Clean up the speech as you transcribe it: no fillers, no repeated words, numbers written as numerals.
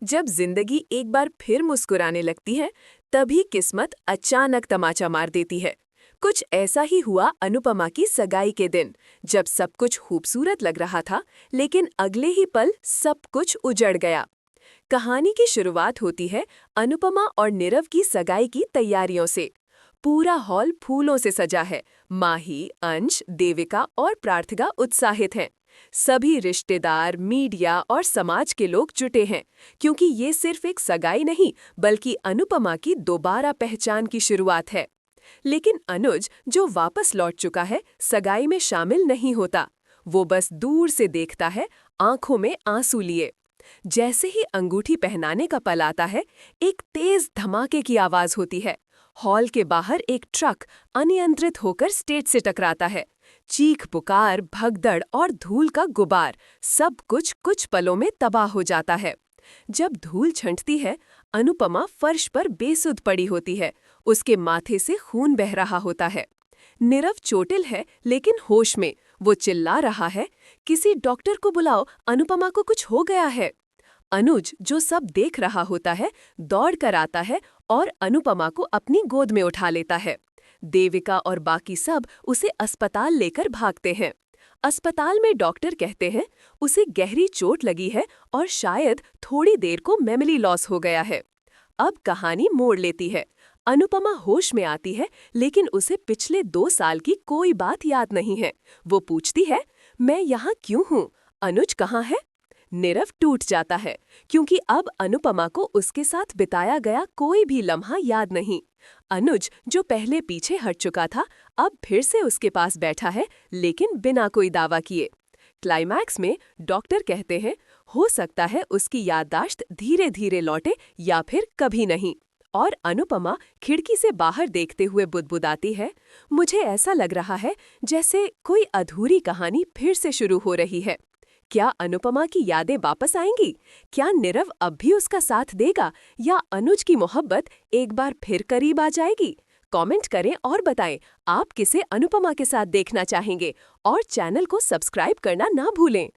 जब जिंदगी एक बार फिर मुस्कुराने लगती है, तभी किस्मत अचानक तमाचा मार देती है। कुछ ऐसा ही हुआ अनुपमा की सगाई के दिन, जब सब कुछ खूबसूरत लग रहा था, लेकिन अगले ही पल सब कुछ उजड़ गया। कहानी की शुरुआत होती है अनुपमा और नीरव की सगाई की तैयारियों से। पूरा हॉल फूलों से सजा है। माही, अंश, देविका और प्रार्थिका उत्साहित हैं। सभी रिश्तेदार, मीडिया और समाज के लोग जुटे हैं, क्योंकि ये सिर्फ एक सगाई नहीं, बल्कि अनुपमा की दोबारा पहचान की शुरुआत है। लेकिन अनुज, जो वापस लौट चुका है, सगाई में शामिल नहीं होता। वो बस दूर से देखता है, आंखों में आंसू लिए। जैसे ही अंगूठी पहनाने का पल आता है, एक तेज धमाके की आवाज होती है। हॉल के बाहर एक ट्रक अनियंत्रित होकर स्टेज से टकराता है। चीख पुकार, भगदड़ और धूल का गुबार, सब कुछ पलों में तबाह हो जाता है। जब धूल छंटती है, अनुपमा फर्श पर बेसुध पड़ी होती है। उसके माथे से खून बह रहा होता है। नीरव चोटिल है, लेकिन होश में। वो चिल्ला रहा है, किसी डॉक्टर को बुलाओ, अनुपमा को कुछ हो गया है। अनुज, जो सब देख रहा होता है, दौड़ कर आता है और अनुपमा को अपनी गोद में उठा लेता है। देविका और बाकी सब उसे अस्पताल लेकर भागते हैं। अस्पताल में डॉक्टर कहते हैं उसे गहरी चोट लगी है और शायद थोड़ी देर को मेमोरी लॉस हो गया है। अब कहानी मोड़ लेती है। अनुपमा होश में आती है, लेकिन उसे पिछले 2 साल की कोई बात याद नहीं है। वो पूछती है, मैं यहाँ क्यों हूँ? अनुज कहाँ है? नीरव टूट जाता है, क्योंकि अब अनुपमा को उसके साथ बिताया गया कोई भी लम्हा याद नहीं। अनुज, जो पहले पीछे हट चुका था, अब फिर से उसके पास बैठा है, लेकिन बिना कोई दावा किए। क्लाइमैक्स में डॉक्टर कहते हैं, हो सकता है उसकी याददाश्त धीरे धीरे लौटे या फिर कभी नहीं। और अनुपमा खिड़की से बाहर देखते हुए बुदबुदाती है, मुझे ऐसा लग रहा है जैसे कोई अधूरी कहानी फिर से शुरू हो रही है। क्या अनुपमा की यादें वापस आएंगी? क्या नीरव अब भी उसका साथ देगा, या अनुज की मोहब्बत एक बार फिर करीब आ जाएगी? कमेंट करें और बताएं आप किसे अनुपमा के साथ देखना चाहेंगे, और चैनल को सब्सक्राइब करना ना भूलें।